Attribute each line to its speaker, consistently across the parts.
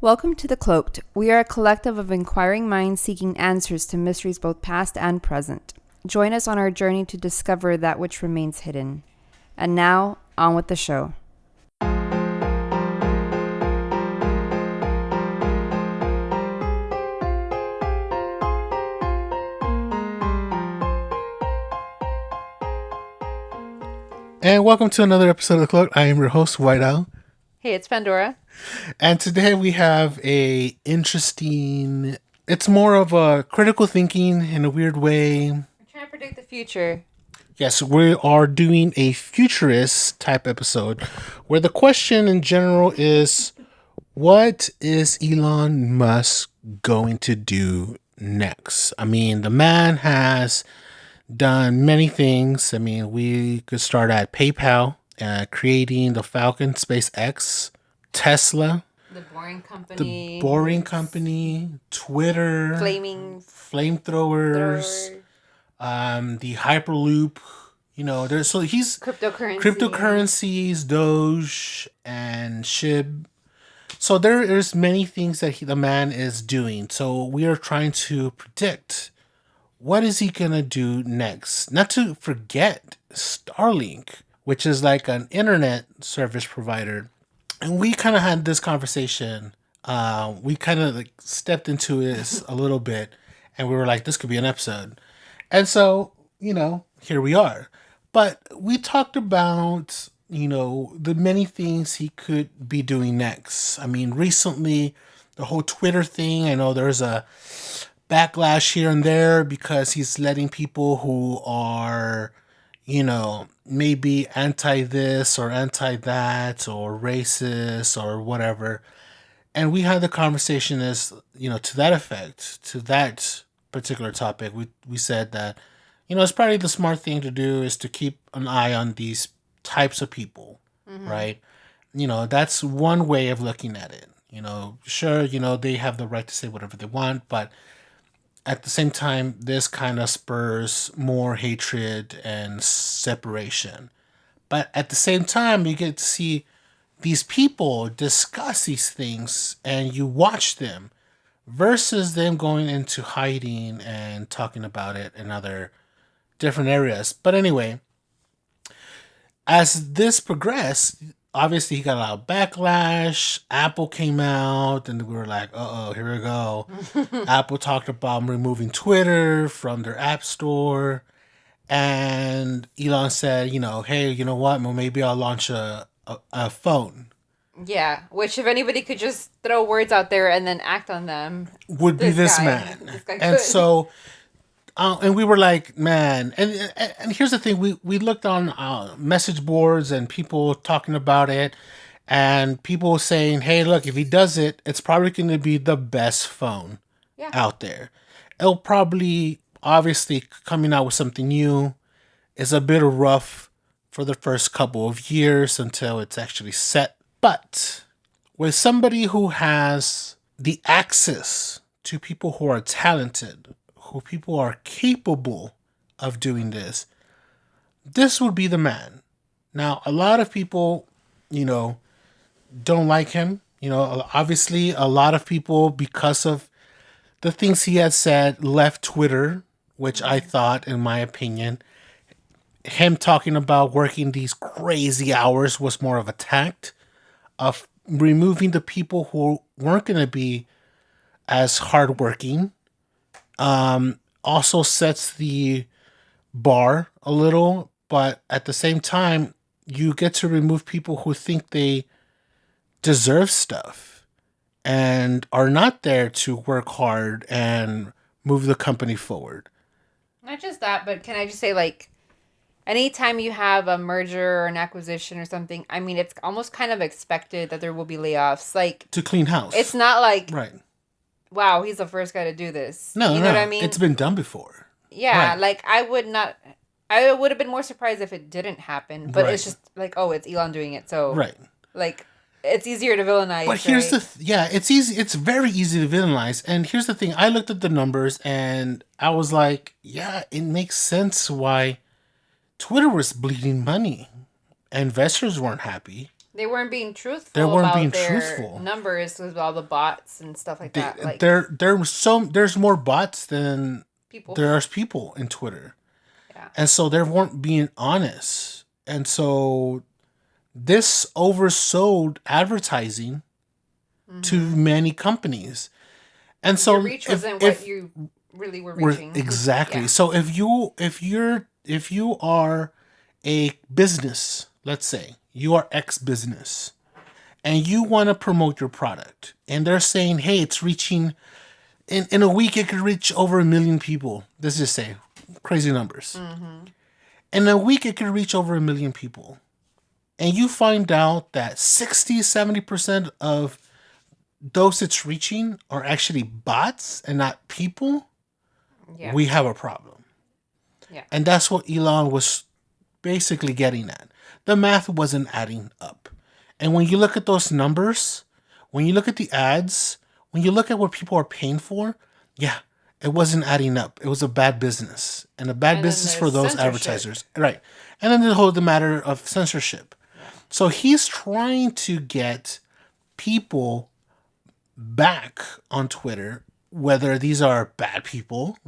Speaker 1: Welcome to The Cloaked. We are a collective of inquiring minds seeking answers to mysteries both past and present. Join us on our journey to discover that which remains hidden. And now, on with the show.
Speaker 2: And welcome to another episode of The Cloaked. I am your host, White Owl.
Speaker 1: Hey, it's Pandora.
Speaker 2: And today we have a interesting, it's more of a critical thinking in a weird way.
Speaker 1: We're trying to predict the future.
Speaker 2: Yes, we are doing a futurist type episode where the question in general is, what is Elon Musk going to do next? I mean, the man has done many things. I mean, we could start at PayPal, creating the Falcon, SpaceX, Tesla,
Speaker 1: The Boring
Speaker 2: Company, Twitter, flamethrowers, the Hyperloop. You know, there's so he's cryptocurrencies, Doge, and SHIB. So there's many things that the man is doing. So we are trying to predict, what is he going to do next? Not to forget Starlink, which is like an internet service provider. And we kind of had this conversation. We kind of like stepped into this a little bit, and we were like, this could be an episode. And so, you know, here we are. But we talked about, you know, the many things he could be doing next. I mean, recently, the whole Twitter thing, I know there's a backlash here and there because he's letting people who are, you know, maybe anti this or anti that or racist or whatever. And we had the conversation as, you know, to that effect, to that particular topic. We said that, you know, it's probably the smart thing to do is to keep an eye on these types of people, right? You know, that's one way of looking at it. You know, sure, you know, they have the right to say whatever they want, but at the same time, this kind of spurs more hatred and separation. But at the same time, you get to see these people discuss these things and you watch them versus them going into hiding and talking about it in other different areas. But anyway, as this progressed, obviously he got a lot of backlash. Apple came out and we were like, uh-oh, here we go. Apple talked about removing Twitter from their app store. And Elon said, you know, hey, you know what? Well, maybe I'll launch a phone.
Speaker 1: Yeah, which if anybody could just throw words out there and then act on them,
Speaker 2: would be this man.
Speaker 1: This guy
Speaker 2: And
Speaker 1: could.
Speaker 2: so, and we were like, man, and here's the thing: we looked on message boards and people talking about it, and people saying, hey, look, if he does it, it's probably going to be the best phone out there. It'll probably, obviously, coming out with something new is a bit rough for the first couple of years until it's actually set. But with somebody who has the access to people who are talented, who people are capable of doing this, this would be the man. Now, a lot of people, you know, don't like him. You know, obviously, a lot of people, because of the things he had said, left Twitter, which I thought, in my opinion, him talking about working these crazy hours was more of a tact of removing the people who weren't going to be as hardworking. Also sets the bar a little, but at the same time, you get to remove people who think they deserve stuff and are not there to work hard and move the company forward.
Speaker 1: Not just that, but can I just say, like, anytime you have a merger or an acquisition or something, I mean, it's almost kind of expected that there will be layoffs. Like,
Speaker 2: to clean house.
Speaker 1: It's not like,
Speaker 2: right,
Speaker 1: wow, he's the first guy to do this.
Speaker 2: No,
Speaker 1: you know what I mean?
Speaker 2: It's been done before.
Speaker 1: Yeah, right. Like, I would have been more surprised if it didn't happen. But It's just like, oh, it's Elon doing it. So, like, it's easier to villainize.
Speaker 2: But here's it's easy. It's very easy to villainize. And here's the thing. I looked at the numbers and I was like, yeah, it makes sense why Twitter was bleeding money. Investors weren't happy.
Speaker 1: They weren't being truthful about their numbers with all the bots and stuff like that. Like
Speaker 2: there's more bots than there's people in Twitter. Yeah. And so they weren't being honest. And so this oversold advertising to many companies. And so
Speaker 1: your reach wasn't what you really were reaching.
Speaker 2: Exactly. Yeah. So if you are a business, let's say you are X business, and you want to promote your product, and they're saying, hey, it's reaching in a week it could reach over 1 million people. Let's just say crazy numbers. In a week it could reach over 1 million people. And you find out that 60-70% of those it's reaching are actually bots and not people, we have a problem. Yeah. And that's what Elon was basically getting at. The math wasn't adding up. And when you look at those numbers, when you look at the ads, when you look at what people are paying for, yeah, it wasn't adding up. It was a bad business. And a bad business for those advertisers. Right. And then the matter of censorship. Yeah. So he's trying to get people back on Twitter, whether these are bad people,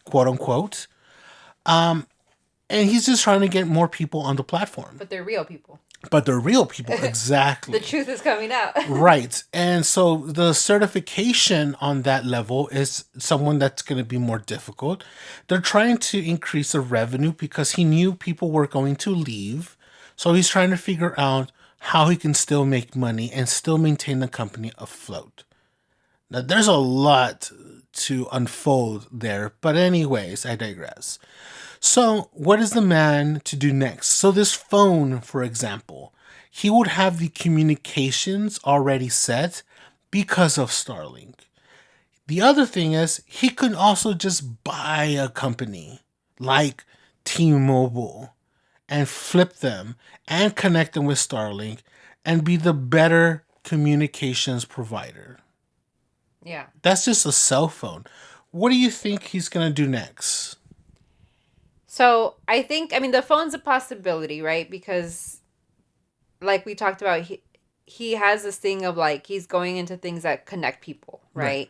Speaker 2: quote unquote. And he's just trying to get more people on the platform.
Speaker 1: But they're real people.
Speaker 2: Exactly.
Speaker 1: The truth is coming out.
Speaker 2: Right. And so the certification on that level is someone that's going to be more difficult. They're trying to increase the revenue because he knew people were going to leave. So he's trying to figure out how he can still make money and still maintain the company afloat. Now, there's a lot to unfold there. But anyways, I digress. So what is the man to do next? So this phone, for example, he would have the communications already set because of Starlink. The other thing is he could also just buy a company like T-Mobile and flip them and connect them with Starlink and be the better communications provider.
Speaker 1: Yeah.
Speaker 2: That's just a cell phone. What do you think he's going to do next?
Speaker 1: So I think, the phone's a possibility, right? Because like we talked about, he has this thing of like, he's going into things that connect people, right?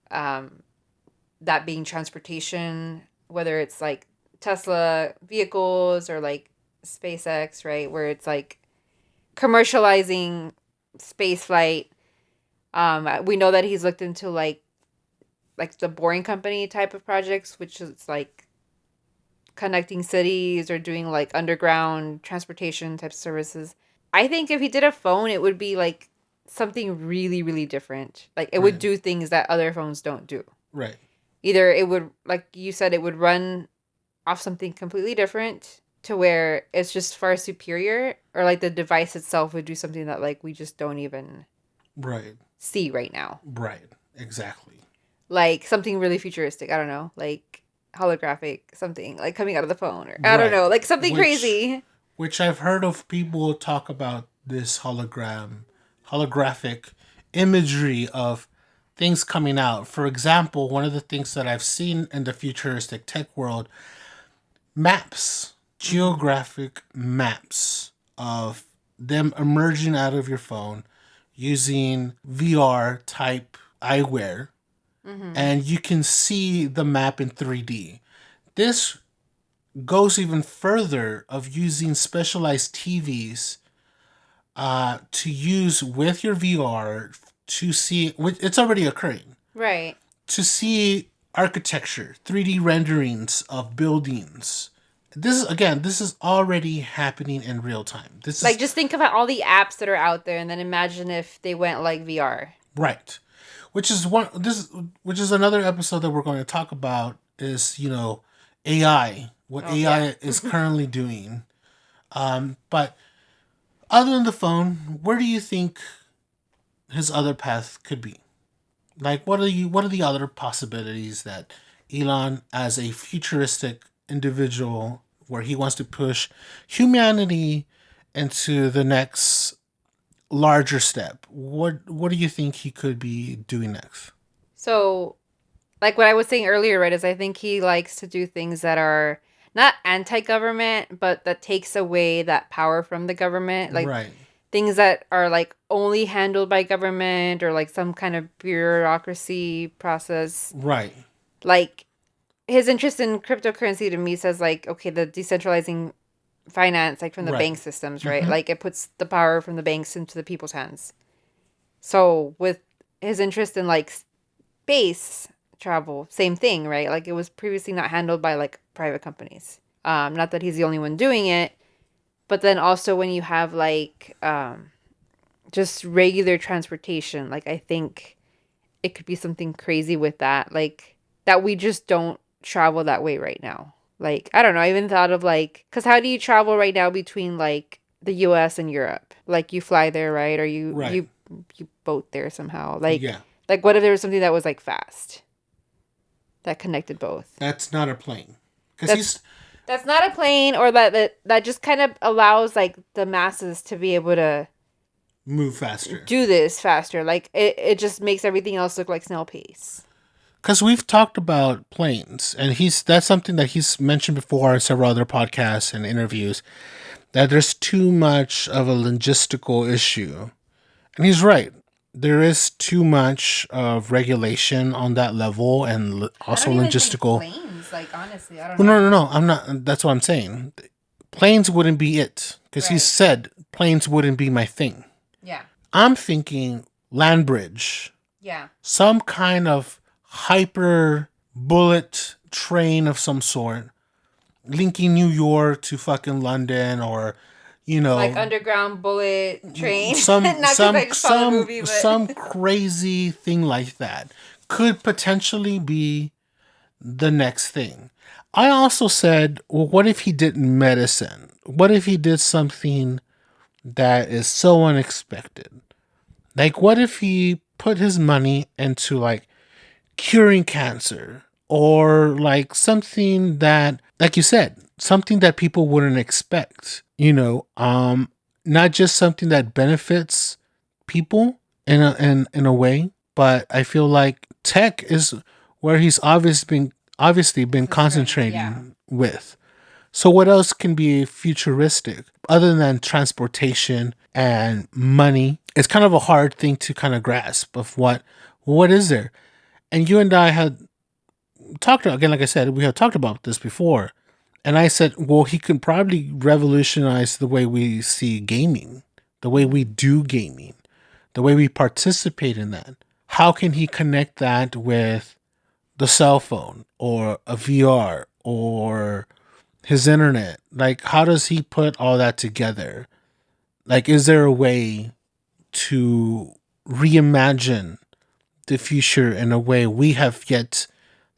Speaker 1: That being transportation, whether it's like Tesla vehicles or like SpaceX, right? Where it's like commercializing space flight. We know that he's looked into like the Boring Company type of projects, which is like connecting cities or doing like underground transportation type services. I think if he did a phone, it would be like something really, really different. Like it would do things that other phones don't do.
Speaker 2: Right.
Speaker 1: Either it would, like you said, it would run off something completely different to where it's just far superior, or like the device itself would do something that like we just don't even see right now.
Speaker 2: Right. Exactly.
Speaker 1: Like something really futuristic. I don't know. Like holographic something like coming out of the phone, or I don't know, like something crazy.
Speaker 2: Which I've heard of people talk about this holographic imagery of things coming out. For example, one of the things that I've seen in the futuristic tech world, maps, geographic maps of them emerging out of your phone using VR type eyewear. And you can see the map in 3D. This goes even further of using specialized TVs to use with your VR to see, it's already occurring.
Speaker 1: Right.
Speaker 2: To see architecture, 3D renderings of buildings. This is already happening in real time. This
Speaker 1: is just think about all the apps that are out there, and then imagine if they went like VR.
Speaker 2: Right. Which is another episode that we're going to talk about is, AI, what AI is currently doing. But other than the phone, where do you think his other path could be? Like, what are the other possibilities that Elon, as a futuristic individual, where he wants to push humanity into the next larger step, what do you think he could be doing next?
Speaker 1: So, like what I was saying earlier, right, is I think he likes to do things that are not anti-government, but that takes away that power from the government. Like, things that are like only handled by government or like some kind of bureaucracy process.
Speaker 2: Right.
Speaker 1: Like his interest in cryptocurrency to me says like, okay, the decentralizing finance, like from the bank systems, right?
Speaker 2: Mm-hmm.
Speaker 1: Like it puts the power from the banks into the people's hands. So with his interest in like space travel, same thing, right? Like it was previously not handled by like private companies. Not that he's the only one doing it, but then also when you have like just regular transportation, like I think it could be something crazy with that, like that we just don't travel that way right now. Like I don't know, I even thought of like, because how do you travel right now between like the US and Europe? Like you fly there, right? Or you boat there somehow. Like what if there was something that was like fast that connected both?
Speaker 2: That's not a plane. Because
Speaker 1: that's not a plane, or that just kind of allows like the masses to be able to
Speaker 2: move faster,
Speaker 1: do this faster. Like it just makes everything else look like snail pace.
Speaker 2: Because we've talked about planes, and that's something that he's mentioned before in several other podcasts and interviews, that there's too much of a logistical issue. And he's right. There is too much of regulation on that level, and also logistical.
Speaker 1: Planes, like honestly, I don't know.
Speaker 2: Well, no, I'm not. That's what I'm saying. Planes wouldn't be it, because he said planes wouldn't be my thing.
Speaker 1: Yeah.
Speaker 2: I'm thinking land bridge.
Speaker 1: Yeah.
Speaker 2: Some kind of hyper bullet train of some sort, linking New York to fucking London, or
Speaker 1: like underground bullet train.
Speaker 2: Some
Speaker 1: movie,
Speaker 2: some crazy thing like that could potentially be the next thing. I also said, well, what if he did medicine? What if he did something that is so unexpected? Like, what if he put his money into like curing cancer, or like something that, like you said, something that people wouldn't expect, not just something that benefits people in a way, but I feel like tech is where he's obviously been concentrating with. So what else can be futuristic other than transportation and money? It's kind of a hard thing to kind of grasp of what is there. And you and I had talked, again, like I said, we had talked about this before. And I said, well, he could probably revolutionize the way we see gaming, the way we do gaming, the way we participate in that. How can he connect that with the cell phone or a VR or his internet? Like, how does he put all that together? Like, is there a way to reimagine the future in a way we have yet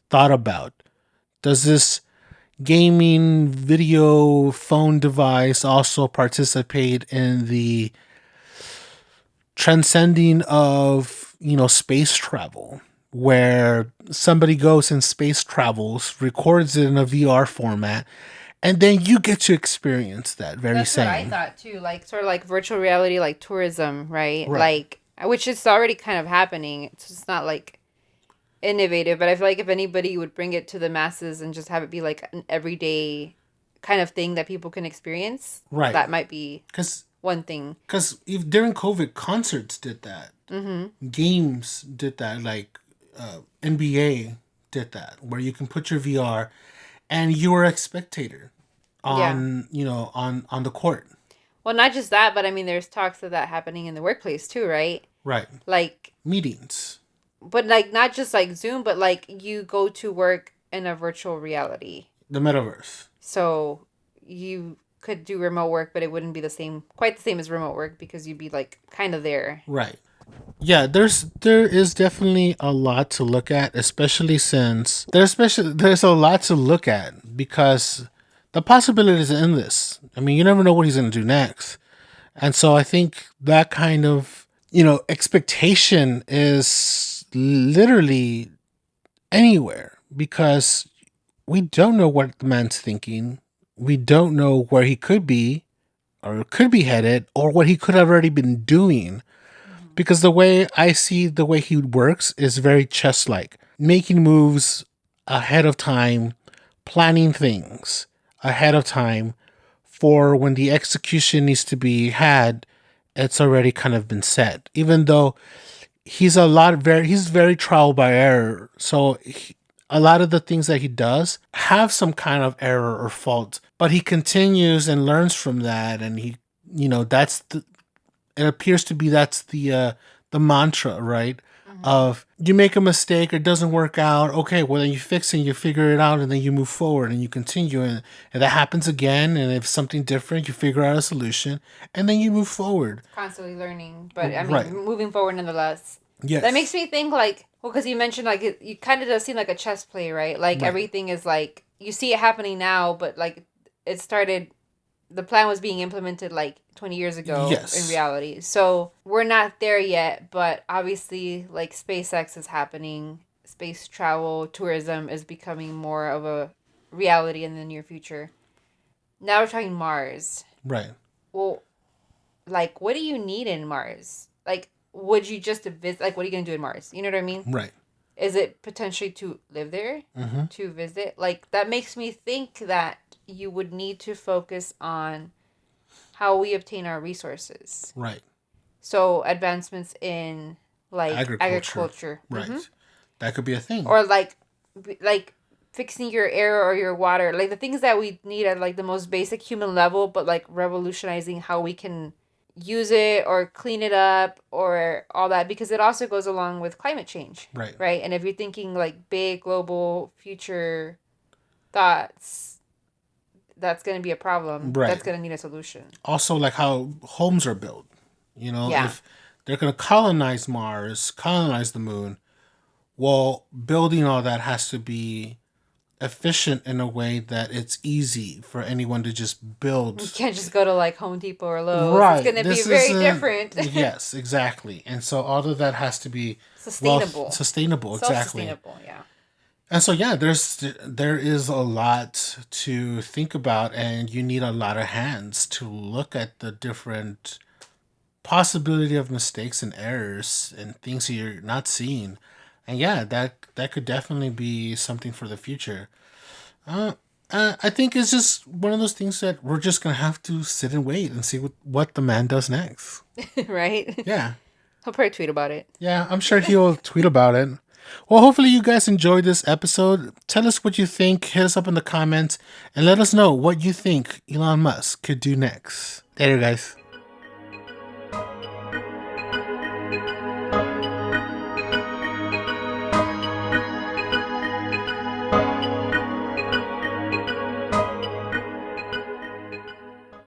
Speaker 2: thought about? Does this gaming video phone device also participate in the transcending of, space travel, where somebody goes and space travels, records it in a VR format, and then you get to experience that very same.
Speaker 1: That's what I thought too, like sort of like virtual reality, like tourism, right? Like, which is already kind of happening. It's just not like innovative, but I feel like if anybody would bring it to the masses and just have it be like an everyday kind of thing that people can experience, that might be one thing.
Speaker 2: Because during COVID, concerts did that. Mm-hmm. Games did that, like NBA did that, where you can put your VR and you're a spectator on on the court.
Speaker 1: Well, not just that, but I mean, there's talks of that happening in the workplace too, right?
Speaker 2: Right.
Speaker 1: Like
Speaker 2: meetings.
Speaker 1: But like not just like Zoom, but like you go to work in a virtual reality.
Speaker 2: The metaverse. So
Speaker 1: you could do remote work, but it wouldn't be quite the same as remote work, because you'd be like kind of there.
Speaker 2: Right. Yeah, there is definitely a lot to look at, especially since there's a lot to look at because the possibilities are endless. I mean, you never know what he's going to do next. And so I think that kind of, expectation is literally anywhere, because we don't know what the man's thinking. We don't know where he could be or could be headed, or what he could have already been doing. Because the way I see the way he works is very chess-like, making moves ahead of time, planning things ahead of time for when the execution needs to be had, it's already kind of been set, even though he's very trial by error. So a lot of the things that he does have some kind of error or fault, but he continues and learns from that. And he, it appears to be that's the mantra, right? Of you make a mistake or it doesn't work out, okay, well then you fix it, you figure it out, and then you move forward and you continue, and that happens again, and if something different, you figure out a solution, and then you move forward.
Speaker 1: Constantly learning, but I mean, moving forward nonetheless. Yes. That makes me think because you mentioned you kind of does seem like a chess play, right? Everything is you see it happening now, but it started. The plan was being implemented 20 years ago in reality. So we're not there yet, but obviously SpaceX is happening. Space travel, tourism is becoming more of a reality in the near future. Now we're talking Mars.
Speaker 2: Right.
Speaker 1: Well, what do you need in Mars? Would you just visit? What are you going to do in Mars? You know what I mean?
Speaker 2: Right.
Speaker 1: Is it potentially to live there? Mm-hmm. To visit? That makes me think that you would need to focus on how we obtain our resources.
Speaker 2: Right.
Speaker 1: So advancements in agriculture.
Speaker 2: Right. Mm-hmm. That could be a thing.
Speaker 1: Or fixing your air or your water. The things that we need at the most basic human level, but revolutionizing how we can use it or clean it up or all that, because it also goes along with climate change.
Speaker 2: Right.
Speaker 1: Right. And if you're thinking big global future thoughts, that's going to be a problem. Right. That's going to need a solution.
Speaker 2: Also, how homes are built. If they're going to colonize Mars, colonize the moon, well, building all that has to be efficient in a way that it's easy for anyone to just build.
Speaker 1: You can't just go to Home Depot or Lowe's.
Speaker 2: Right.
Speaker 1: It's going to be very different.
Speaker 2: Yes, exactly. And so all of that has to be
Speaker 1: sustainable.
Speaker 2: Sustainable, exactly.
Speaker 1: Self-sustainable, yeah.
Speaker 2: And so, yeah, there is a lot to think about, and you need a lot of hands to look at the different possibility of mistakes and errors and things that you're not seeing. And yeah, that could definitely be something for the future. I think it's just one of those things that we're just going to have to sit and wait and see what the man does next.
Speaker 1: Right?
Speaker 2: Yeah.
Speaker 1: He'll probably tweet about it.
Speaker 2: Yeah, I'm sure he'll tweet about it. Well, hopefully you guys enjoyed this episode. Tell us what you think. Hit us up in the comments and let us know what you think Elon Musk could do next. Later, guys.